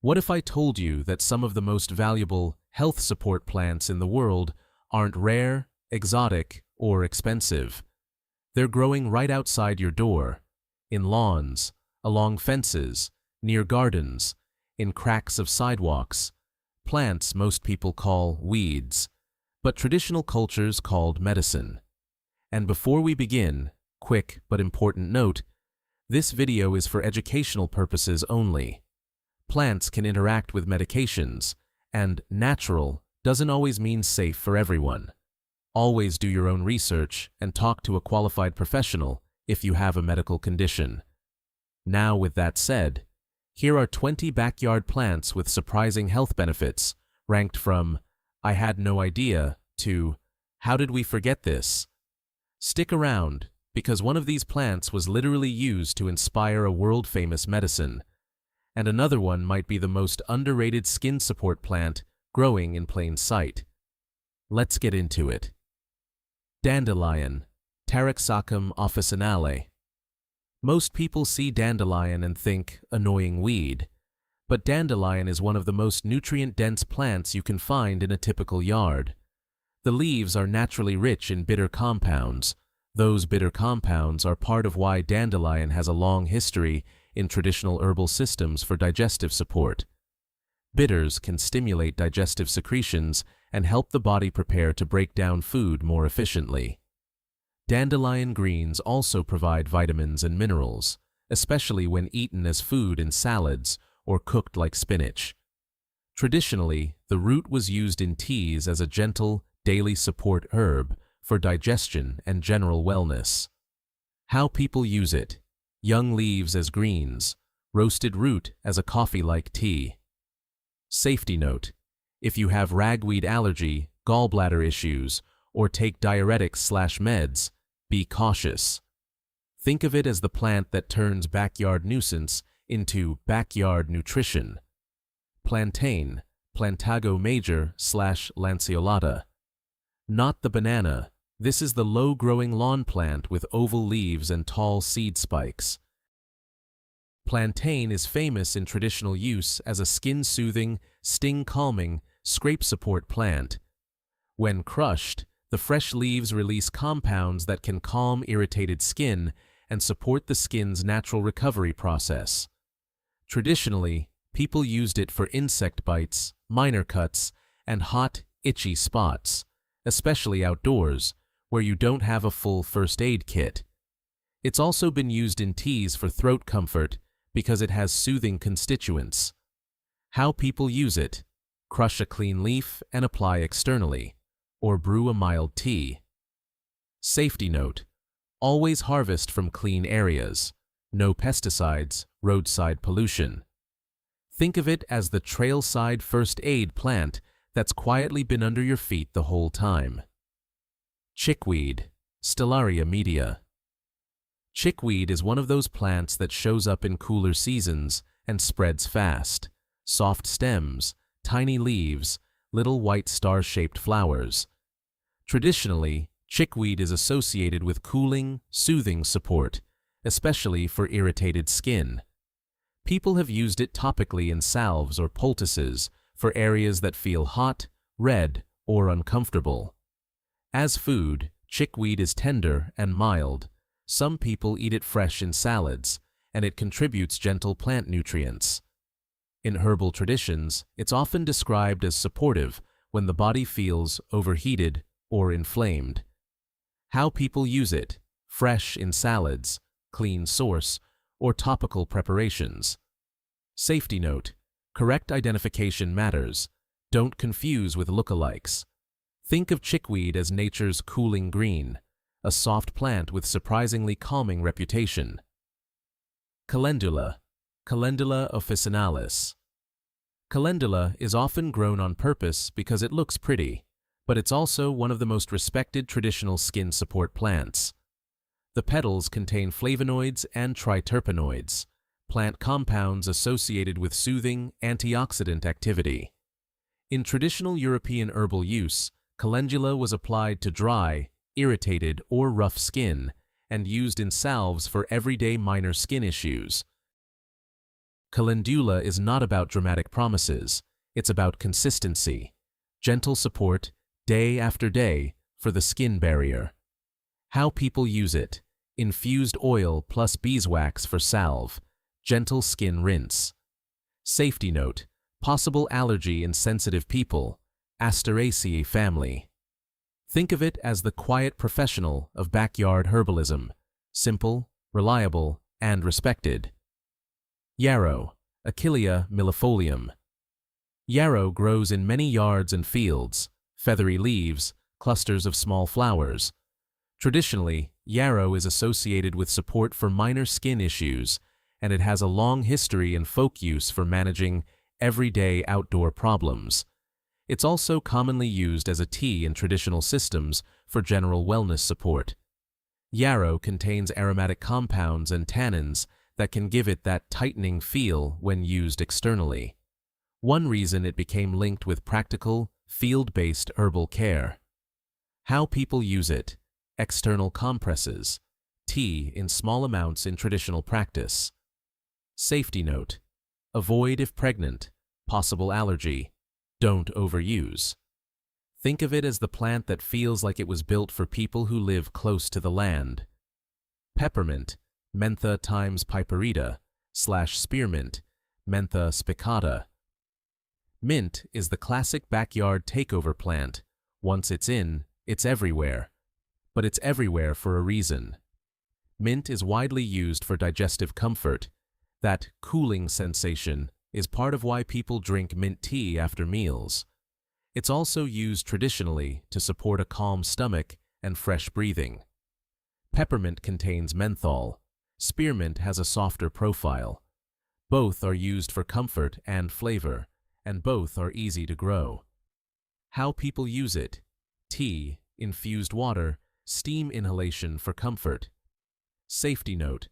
What if I told you that some of the most valuable health support plants in the world aren't rare, exotic, or expensive? They're growing right outside your door, in lawns, along fences, near gardens, in cracks of sidewalks. Plants most people call weeds, but traditional cultures called medicine. And before we begin, quick but important note, this video is for educational purposes only. Plants can interact with medications, and natural doesn't always mean safe for everyone. Always do your own research and talk to a qualified professional if you have a medical condition. Now, with that said, here are 20 backyard plants with surprising health benefits, ranked from "I had no idea" to "How did we forget this?" Stick around, because one of these plants was literally used to inspire a world-famous medicine, and another one might be the most underrated skin support plant growing in plain sight. Let's get into it. Dandelion, Taraxacum officinale. Most people see dandelion and think annoying weed, but dandelion is one of the most nutrient-dense plants you can find in a typical yard. The leaves are naturally rich in bitter compounds. Those bitter compounds are part of why dandelion has a long history in traditional herbal systems for digestive support. Bitters can stimulate digestive secretions and help the body prepare to break down food more efficiently. Dandelion greens also provide vitamins and minerals, especially when eaten as food in salads or cooked like spinach. Traditionally, the root was used in teas as a gentle, daily support herb for digestion and general wellness. How people use it: young leaves as greens, roasted root as a coffee-like tea. Safety note: if you have ragweed allergy, gallbladder issues, or take diuretics/meds, be cautious. Think of it as the plant that turns backyard nuisance into backyard nutrition. Plantain, Plantago major/lanceolata. Not the banana. This is the low-growing lawn plant with oval leaves and tall seed spikes. Plantain is famous in traditional use as a skin-soothing, sting-calming, scrape-support plant. When crushed, the fresh leaves release compounds that can calm irritated skin and support the skin's natural recovery process. Traditionally, people used it for insect bites, minor cuts, and hot, itchy spots, especially outdoors, where you don't have a full first aid kit. It's also been used in teas for throat comfort because it has soothing constituents. How people use it: crush a clean leaf and apply externally, or brew a mild tea. Safety note: always harvest from clean areas. No pesticides, roadside pollution. Think of it as the trailside first aid plant that's quietly been under your feet the whole time. Chickweed, Stellaria media. Chickweed is one of those plants that shows up in cooler seasons and spreads fast. Soft stems, tiny leaves, little white star-shaped flowers. Traditionally, chickweed is associated with cooling, soothing support, especially for irritated skin. People have used it topically in salves or poultices for areas that feel hot, red, or uncomfortable. As food, chickweed is tender and mild. Some people eat it fresh in salads, and it contributes gentle plant nutrients. In herbal traditions, it's often described as supportive when the body feels overheated or inflamed. How people use it: fresh in salads, clean source, or topical preparations. Safety note: correct identification matters. Don't confuse with lookalikes. Think of chickweed as nature's cooling green, a soft plant with surprisingly calming reputation. Calendula, Calendula officinalis. Calendula is often grown on purpose because it looks pretty, but it's also one of the most respected traditional skin support plants. The petals contain flavonoids and triterpenoids, plant compounds associated with soothing antioxidant activity. In traditional European herbal use, calendula was applied to dry, irritated, or rough skin and used in salves for everyday minor skin issues. Calendula is not about dramatic promises, it's about consistency, gentle support, day after day, for the skin barrier. How people use it: infused oil plus beeswax for salve, gentle skin rinse. Safety note: possible allergy in sensitive people, Asteraceae family. Think of it as the quiet professional of backyard herbalism, simple, reliable, and respected. Yarrow, Achillea millefolium. Yarrow grows in many yards and fields, feathery leaves, clusters of small flowers. Traditionally, yarrow is associated with support for minor skin issues, and it has a long history and folk use for managing everyday outdoor problems. It's also commonly used as a tea in traditional systems for general wellness support. Yarrow contains aromatic compounds and tannins that can give it that tightening feel when used externally. One reason it became linked with practical, field-based herbal care. How people use it: external compresses, tea in small amounts in traditional practice. Safety note: avoid if pregnant, possible allergy, don't overuse. Think of it as the plant that feels like it was built for people who live close to the land. Peppermint, Mentha times piperita, /spearmint, Mentha spicata. Mint is the classic backyard takeover plant. Once it's in, it's everywhere. But it's everywhere for a reason. Mint is widely used for digestive comfort. That cooling sensation is part of why people drink mint tea after meals. It's also used traditionally to support a calm stomach and fresh breathing. Peppermint contains menthol. Spearmint has a softer profile. Both are used for comfort and flavor, and both are easy to grow. How people use it: tea, infused water, steam inhalation for comfort. Safety note: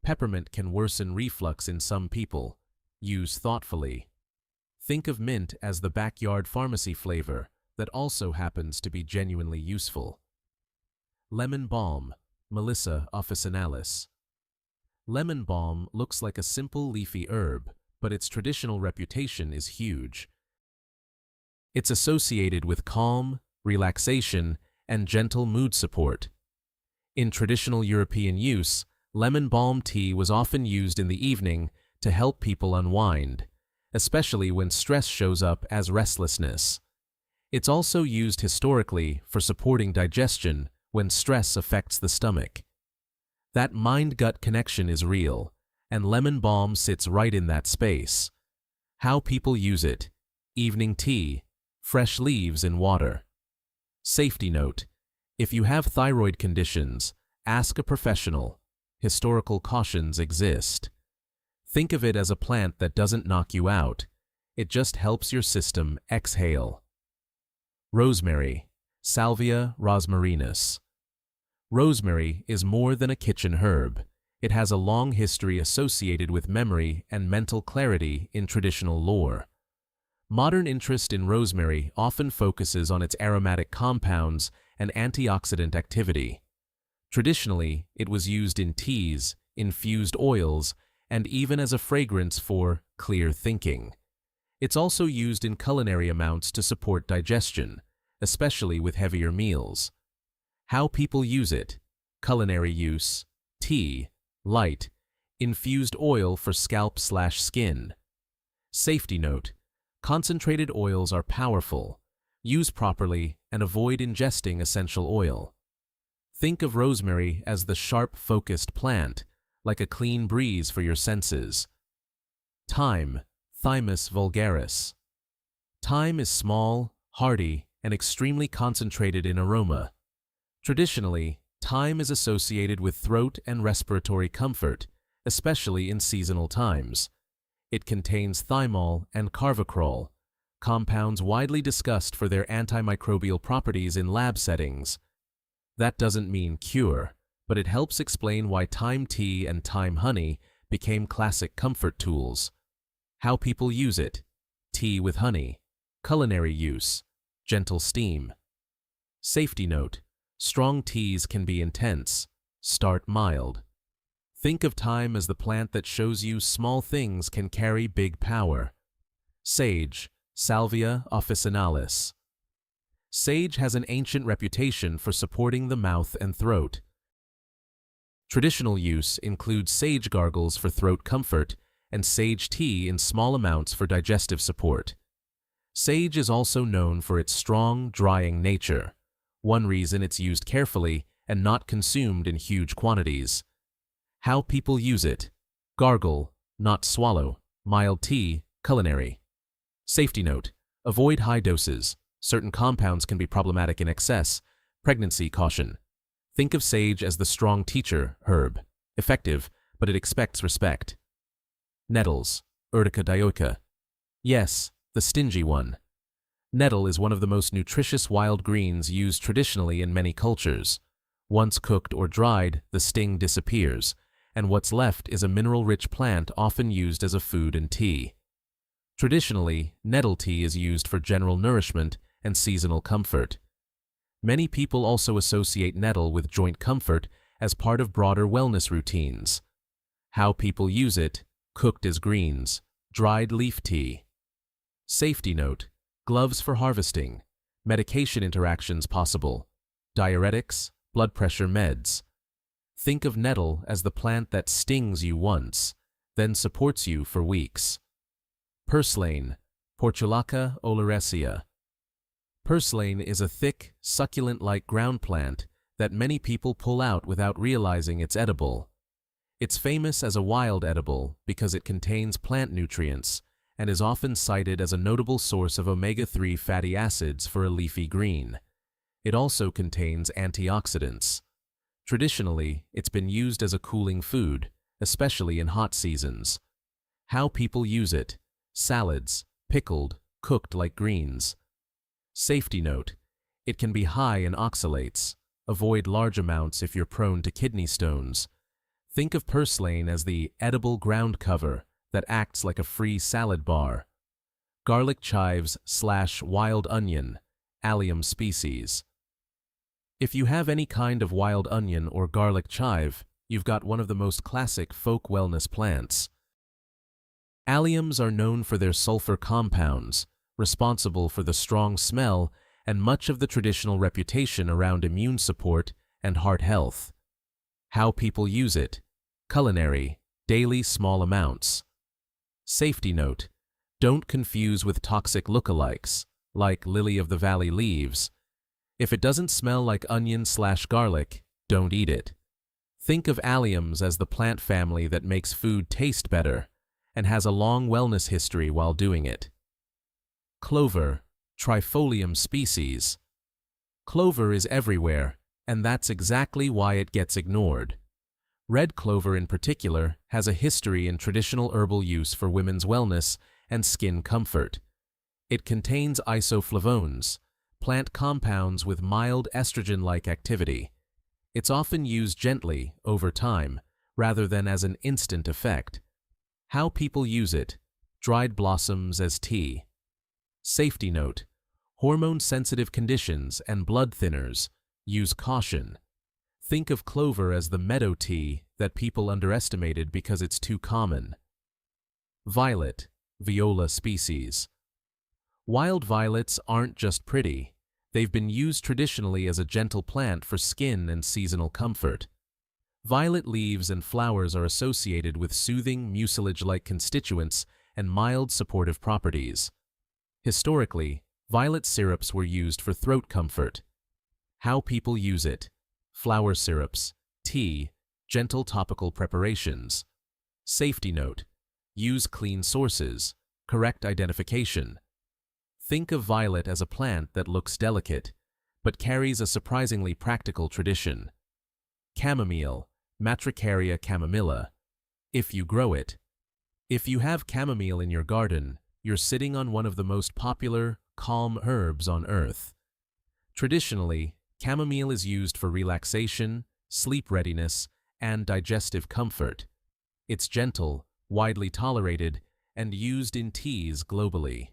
peppermint can worsen reflux in some people. Use thoughtfully. Think of mint as the backyard pharmacy flavor that also happens to be genuinely useful. Lemon balm, Melissa officinalis. Lemon balm looks like a simple leafy herb, but its traditional reputation is huge. It's associated with calm, relaxation, and gentle mood support. In traditional European use, lemon balm tea was often used in the evening to help people unwind, especially when stress shows up as restlessness. It's also used historically for supporting digestion when stress affects the stomach. That mind-gut connection is real, and lemon balm sits right in that space. How people use it: evening tea, fresh leaves in water. Safety note: if you have thyroid conditions, ask a professional. Historical cautions exist. Think of it as a plant that doesn't knock you out. It just helps your system exhale. Rosemary, Salvia rosmarinus. Rosemary is more than a kitchen herb. It has a long history associated with memory and mental clarity in traditional lore. Modern interest in rosemary often focuses on its aromatic compounds and antioxidant activity. Traditionally, it was used in teas, infused oils, and even as a fragrance for clear thinking. It's also used in culinary amounts to support digestion, especially with heavier meals. How people use it: culinary use, tea, light, infused oil for scalp/skin. Safety note: concentrated oils are powerful. Use properly and avoid ingesting essential oil. Think of rosemary as the sharp, focused plant, like a clean breeze for your senses. Thyme, Thymus vulgaris. Thyme is small, hardy, and extremely concentrated in aroma. Traditionally, thyme is associated with throat and respiratory comfort, especially in seasonal times. It contains thymol and carvacrol, compounds widely discussed for their antimicrobial properties in lab settings. That doesn't mean cure, but it helps explain why thyme tea and thyme honey became classic comfort tools. How people use it: tea with honey, culinary use, gentle steam. Safety note: strong teas can be intense. Start mild. Think of thyme as the plant that shows you small things can carry big power. Sage, Salvia officinalis. Sage has an ancient reputation for supporting the mouth and throat. Traditional use includes sage gargles for throat comfort and sage tea in small amounts for digestive support. Sage is also known for its strong, drying nature. One reason it's used carefully and not consumed in huge quantities. How people use it: gargle, not swallow; mild tea, culinary. Safety note: avoid high doses. Certain compounds can be problematic in excess. Pregnancy caution. Think of sage as the strong teacher herb. Effective, but it expects respect. Nettles, Urtica dioica. Yes, the stingy one. Nettle is one of the most nutritious wild greens used traditionally in many cultures. Once cooked or dried, the sting disappears, and what's left is a mineral-rich plant often used as a food and tea. Traditionally, nettle tea is used for general nourishment and seasonal comfort. Many people also associate nettle with joint comfort as part of broader wellness routines. How people use it: cooked as greens, dried leaf tea. Safety note: gloves for harvesting, medication interactions possible, diuretics, blood pressure meds. Think of nettle as the plant that stings you once, then supports you for weeks. Purslane, Portulaca oleracea. Purslane is a thick, succulent-like ground plant that many people pull out without realizing it's edible. It's famous as a wild edible because it contains plant nutrients and is often cited as a notable source of omega-3 fatty acids for a leafy green. It also contains antioxidants. Traditionally, it's been used as a cooling food, especially in hot seasons. How people use it: salads, pickled, cooked like greens. Safety note: it can be high in oxalates. Avoid large amounts if you're prone to kidney stones. Think of purslane as the edible ground cover that acts like a free salad bar. Garlic chives/wild onion, Allium species. If you have any kind of wild onion or garlic chive, you've got one of the most classic folk wellness plants. Alliums are known for their sulfur compounds, responsible for the strong smell and much of the traditional reputation around immune support and heart health. How people use it: culinary, daily small amounts. Safety note: don't confuse with toxic lookalikes, like lily of the valley leaves. If it doesn't smell like onion/garlic, don't eat it. Think of alliums as the plant family that makes food taste better and has a long wellness history while doing it. Clover, Trifolium species. Clover is everywhere, and that's exactly why it gets ignored. Red clover in particular has a history in traditional herbal use for women's wellness and skin comfort. It contains isoflavones, plant compounds with mild estrogen-like activity. It's often used gently, over time, rather than as an instant effect. How people use it: dried blossoms as tea. Safety note: hormone-sensitive conditions and blood thinners. Use caution. Think of clover as the meadow tea that people underestimated because it's too common. Violet, Viola species. Wild violets aren't just pretty. They've been used traditionally as a gentle plant for skin and seasonal comfort. Violet leaves and flowers are associated with soothing, mucilage-like constituents and mild supportive properties. Historically, violet syrups were used for throat comfort. How people use it: flower syrups, tea, gentle topical preparations. Safety note: use clean sources, correct identification. Think of violet as a plant that looks delicate, but carries a surprisingly practical tradition. Chamomile, Matricaria chamomilla. If you grow it. If you have chamomile in your garden, you're sitting on one of the most popular, calm herbs on earth. Traditionally, chamomile is used for relaxation, sleep readiness, and digestive comfort. It's gentle, widely tolerated, and used in teas globally.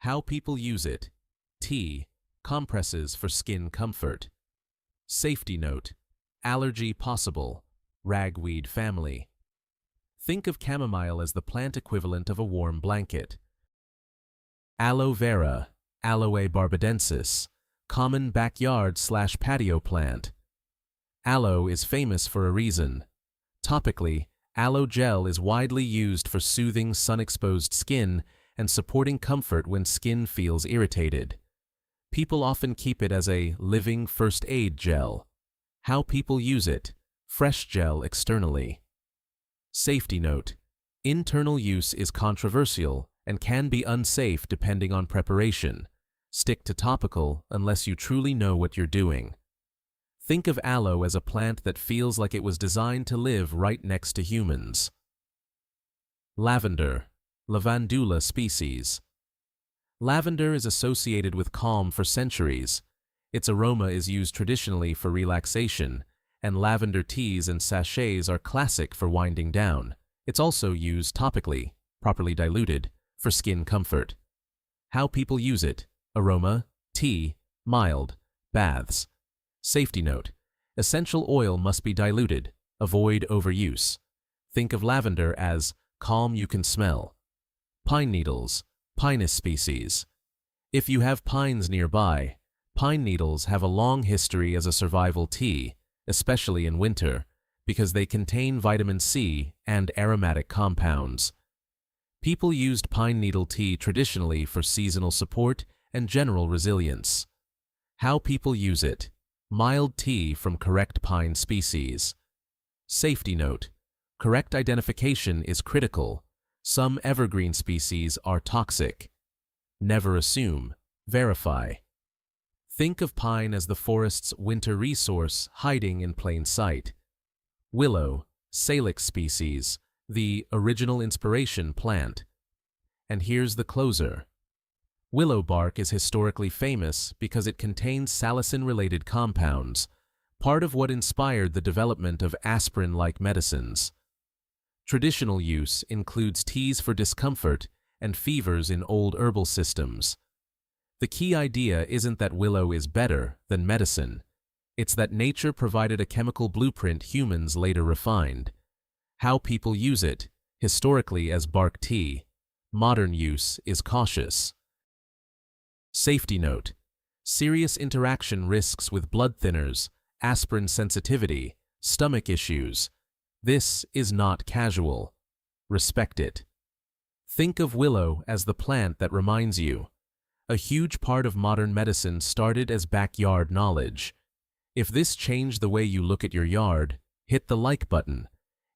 How people use it: tea, compresses for skin comfort. Safety note: allergy possible. ragweed family. Think of chamomile as the plant equivalent of a warm blanket. Aloe Vera, Aloe barbadensis, common backyard/patio plant. Aloe is famous for a reason. Topically, aloe gel is widely used for soothing sun-exposed skin and supporting comfort when skin feels irritated. People often keep it as a living first aid gel. How people use it: fresh gel externally. Safety note: internal use is controversial and can be unsafe depending on preparation. Stick to topical unless you truly know what you're doing. Think of aloe as a plant that feels like it was designed to live right next to humans. Lavender, Lavandula species. Lavender is associated with calm for centuries. Its aroma is used traditionally for relaxation, and lavender teas and sachets are classic for winding down. It's also used topically, properly diluted, for skin comfort. How people use it: aroma, tea, mild, baths. Safety note: essential oil must be diluted. Avoid overuse. Think of lavender as calm you can smell. Pine needles, Pinus species. If you have pines nearby, pine needles have a long history as a survival tea, especially in winter, because they contain vitamin C and aromatic compounds. People used pine needle tea traditionally for seasonal support and general resilience. How people use it: mild tea from correct pine species. Safety note: correct identification is critical. Some evergreen species are toxic. Never assume, verify. Think of pine as the forest's winter resource hiding in plain sight. Willow, Salix species, the original inspiration plant. And here's the closer. Willow bark is historically famous because it contains salicin-related compounds, part of what inspired the development of aspirin-like medicines. Traditional use includes teas for discomfort and fevers in old herbal systems. The key idea isn't that willow is better than medicine. It's that nature provided a chemical blueprint humans later refined. How people use it: historically as bark tea. Modern use is cautious. Safety note: serious interaction risks with blood thinners, aspirin sensitivity, stomach issues. This is not casual. Respect it. Think of willow as the plant that reminds you. A huge part of modern medicine started as backyard knowledge. If this changed the way you look at your yard, hit the like button.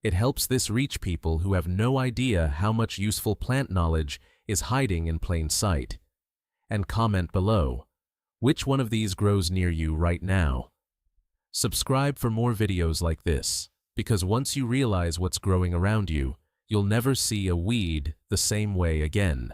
It helps this reach people who have no idea how much useful plant knowledge is hiding in plain sight. And comment below: which one of these grows near you right now? Subscribe for more videos like this, because once you realize what's growing around you, you'll never see a weed the same way again.